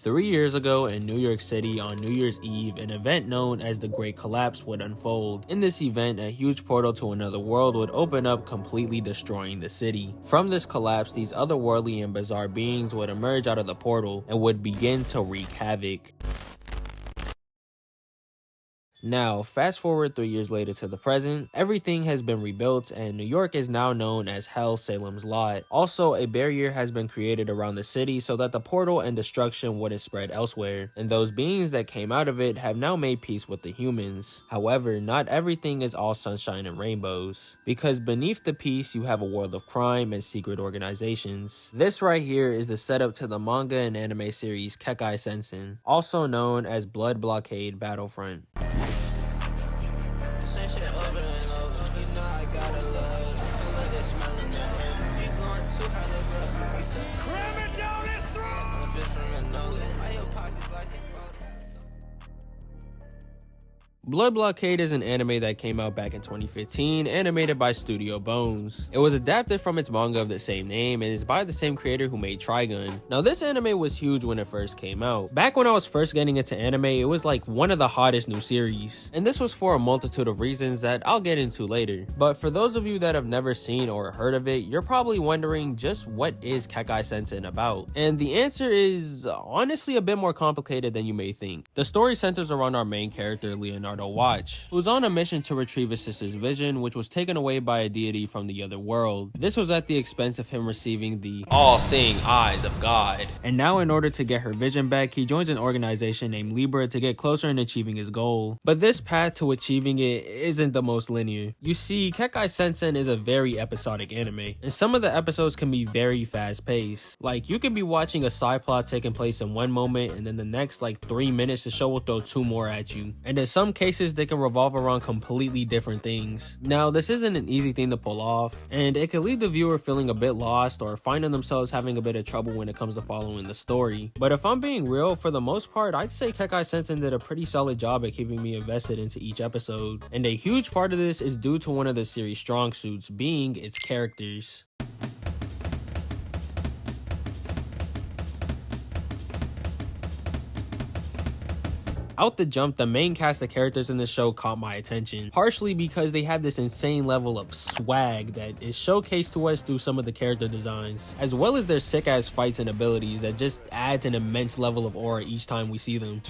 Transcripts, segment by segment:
3 years ago in New York City on New Year's Eve, an event known as the Great Collapse would unfold. In this event, a huge portal to another world would open up, completely destroying the city. From this collapse, these otherworldly and bizarre beings would emerge out of the portal and would begin to wreak havoc. Now, fast forward 3 years later to the present, everything has been rebuilt and New York is now known as Hell Salem's Lot. Also, a barrier has been created around the city so that the portal and destruction wouldn't spread elsewhere, and those beings that came out of it have now made peace with the humans. However, not everything is all sunshine and rainbows, because beneath the peace you have a world of crime and secret organizations. This right here is the setup to the manga and anime series Kekkaisensen, also known as Blood Blockade Battlefront. Blood Blockade is an anime that came out back in 2015, animated by Studio Bones. It was adapted from its manga of the same name and is by the same creator who made Trigun. Now, this anime was huge when it first came out. Back when I was first getting into anime, it was like one of the hottest new series, and this was for a multitude of reasons that I'll get into later. But for those of you that have never seen or heard of it, you're probably wondering just what is Kekkaisensen about? And the answer is honestly a bit more complicated than you may think. The story centers around our main character, Leonardo Watch, who's on a mission to retrieve his sister's vision, which was taken away by a deity from the other world. This was at the expense of him receiving the all-seeing eyes of God. And now, in order to get her vision back, he joins an organization named Libra to get closer in achieving his goal. But this path to achieving it isn't the most linear. You see, Kekkaisensen is a very episodic anime, and some of the episodes can be very fast-paced. Like, you could be watching a side plot taking place in one moment, and then the next 3 minutes the show will throw 2 more at you. And in some cases, they can revolve around completely different things. Now, this isn't an easy thing to pull off, and it could leave the viewer feeling a bit lost or finding themselves having a bit of trouble when it comes to following the story. But if I'm being real, for the most part, I'd say Kekkaisensen did a pretty solid job at keeping me invested into each episode. And a huge part of this is due to one of the series' strong suits, being its characters. Out the jump, the main cast of characters in the show caught my attention, partially because they have this insane level of swag that is showcased to us through some of the character designs, as well as their sick-ass fights and abilities that just adds an immense level of aura each time we see them.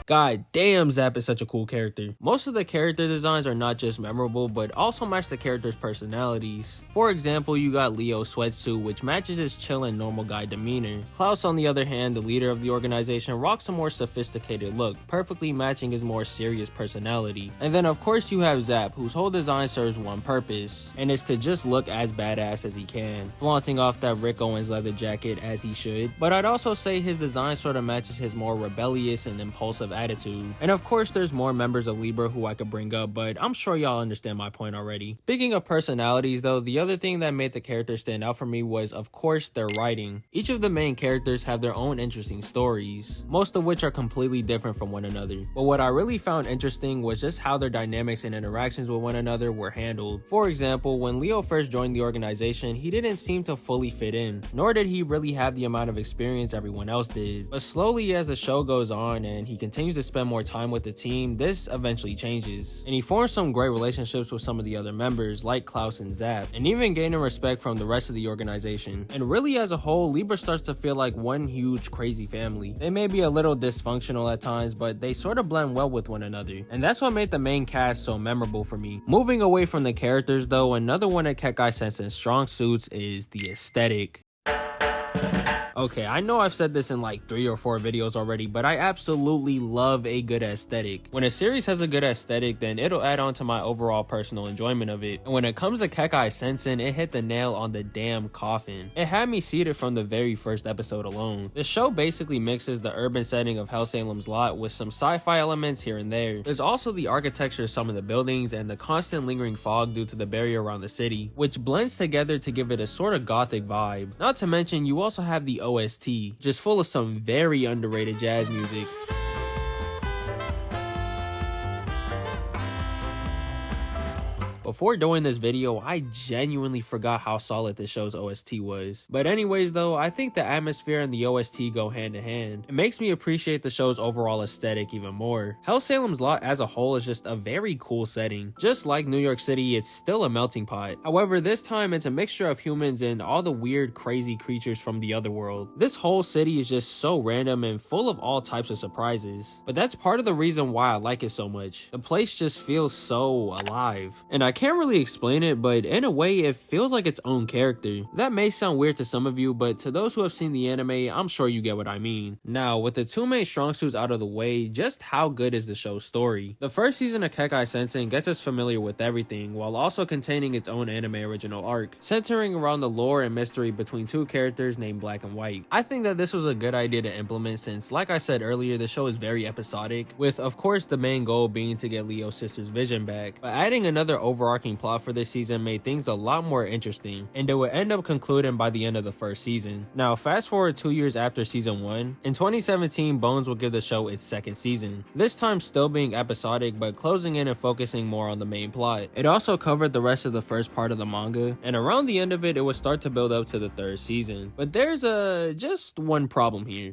God damn, Zap is such a cool character. Most of the character designs are not just memorable, but also match the characters' personalities. For example, you got Leo's sweatsuit, which matches his chill and normal guy demeanor. Klaus, on the other hand, the leader of the organization, rocks a more sophisticated look, perfectly matching his more serious personality. And then of course you have Zap, whose whole design serves one purpose, and it's to just look as badass as he can, flaunting off that Rick Owens leather jacket as he should. But I'd also say his design sort of matches his more rebellious and impulsive attitude. And of course there's more members of Libra who I could bring up, but I'm sure y'all understand my point already. Speaking of personalities though, the other thing that made the characters stand out for me was of course their writing. Each of the main characters have their own interesting stories, most of which are completely different from one another. But what I really found interesting was just how their dynamics and interactions with one another were handled. For example, when Leo first joined the organization, he didn't seem to fully fit in, nor did he really have the amount of experience everyone else did. But slowly as the show goes on and he continues to spend more time with the team, this eventually changes, and he forms some great relationships with some of the other members like Klaus and Zap, and even gaining respect from the rest of the organization. And really as a whole, Libra starts to feel like one huge crazy family. They may be a little dysfunctional at times, but they sort of blend well with one another, and that's what made the main cast so memorable for me. Moving away from the characters though, another one of Kekkaisensen's strong suits is the aesthetic. Okay, I know I've said this in 3 or 4 videos already, but I absolutely love a good aesthetic. When a series has a good aesthetic, then it'll add on to my overall personal enjoyment of it. And when it comes to Kekkaisensen, it hit the nail on the damn coffin. It had me seated from the very first episode alone. The show basically mixes the urban setting of Hell Salem's Lot with some sci-fi elements here and there. There's also the architecture of some of the buildings and the constant lingering fog due to the barrier around the city, which blends together to give it a sort of gothic vibe. Not to mention, you also have the OST, just full of some very underrated jazz music. before doing this video, I genuinely forgot how solid this show's OST was. But anyways though, I think the atmosphere and the OST go hand in hand. It makes me appreciate the show's overall aesthetic even more. Salem's Lot as a whole is just a very cool setting. Just like New York City, it's still a melting pot. However, this time it's a mixture of humans and all the weird, crazy creatures from the other world. This whole city is just so random and full of all types of surprises. But that's part of the reason why I like it so much. The place just feels so alive. And I can't really explain it, but in a way it feels like its own character. That may sound weird to some of you, but to those who have seen the anime, I'm sure you get what I mean. Now, with the two main strong suits out of the way, just how good is the show's story? The first season of Kekkaisensen gets us familiar with everything, while also containing its own anime original arc, centering around the lore and mystery between two characters named Black and White. I think that this was a good idea to implement since, like I said earlier, the show is very episodic, with of course the main goal being to get Leo's sister's vision back. But adding another overarching plot for this season made things a lot more interesting, and it would end up concluding by the end of the first season. Now fast forward 2 years after season 1, in 2017 Bones will give the show its second season, this time still being episodic but closing in and focusing more on the main plot. It also covered the rest of the first part of the manga, and around the end of it would start to build up to the third season. But there's just one problem here.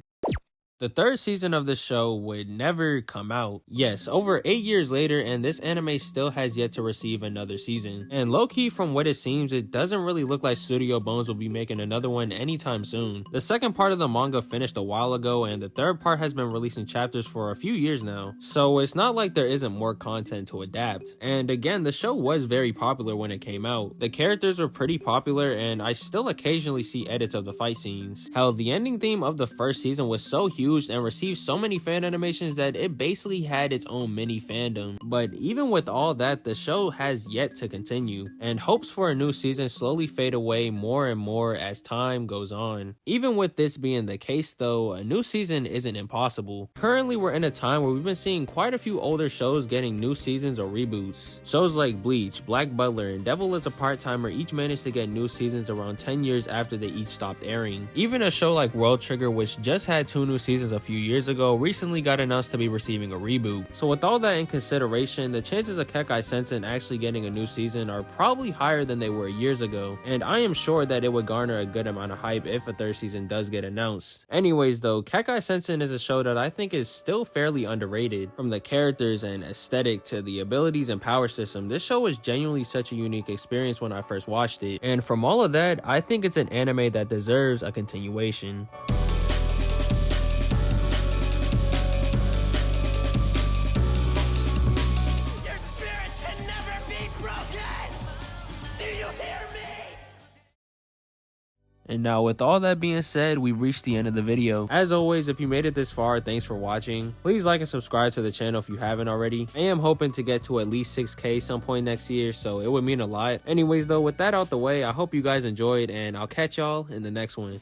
The third season of the show would never come out. Yes, over 8 years later, and this anime still has yet to receive another season. And low-key, from what it seems, it doesn't really look like Studio Bones will be making another one anytime soon. The second part of the manga finished a while ago, and the third part has been releasing chapters for a few years now. So it's not like there isn't more content to adapt. And again, the show was very popular when it came out. The characters were pretty popular, and I still occasionally see edits of the fight scenes. Hell, the ending theme of the first season was so huge and received so many fan animations that it basically had its own mini fandom. But even with all that, the show has yet to continue, and hopes for a new season slowly fade away more and more as time goes on. Even with this being the case though, a new season isn't impossible. Currently we're in a time where we've been seeing quite a few older shows getting new seasons or reboots. Shows like Bleach, Black Butler, and Devil is a Part-Timer each managed to get new seasons around 10 years after they each stopped airing. Even a show like World Trigger, which just had 2 new seasons a few years ago, recently got announced to be receiving a reboot. So with all that in consideration, the chances of Kekkaisensen actually getting a new season are probably higher than they were years ago, and I am sure that it would garner a good amount of hype if a third season does get announced. Anyways though, Kekkaisensen is a show that I think is still fairly underrated. From the characters and aesthetic to the abilities and power system, this show was genuinely such a unique experience when I first watched it, and from all of that, I think it's an anime that deserves a continuation. And now with all that being said, we've reached the end of the video. As always, if you made it this far, thanks for watching. Please like and subscribe to the channel if you haven't already. I am hoping to get to at least 6K some point next year, so it would mean a lot. Anyways though, with that out the way, I hope you guys enjoyed, and I'll catch y'all in the next one.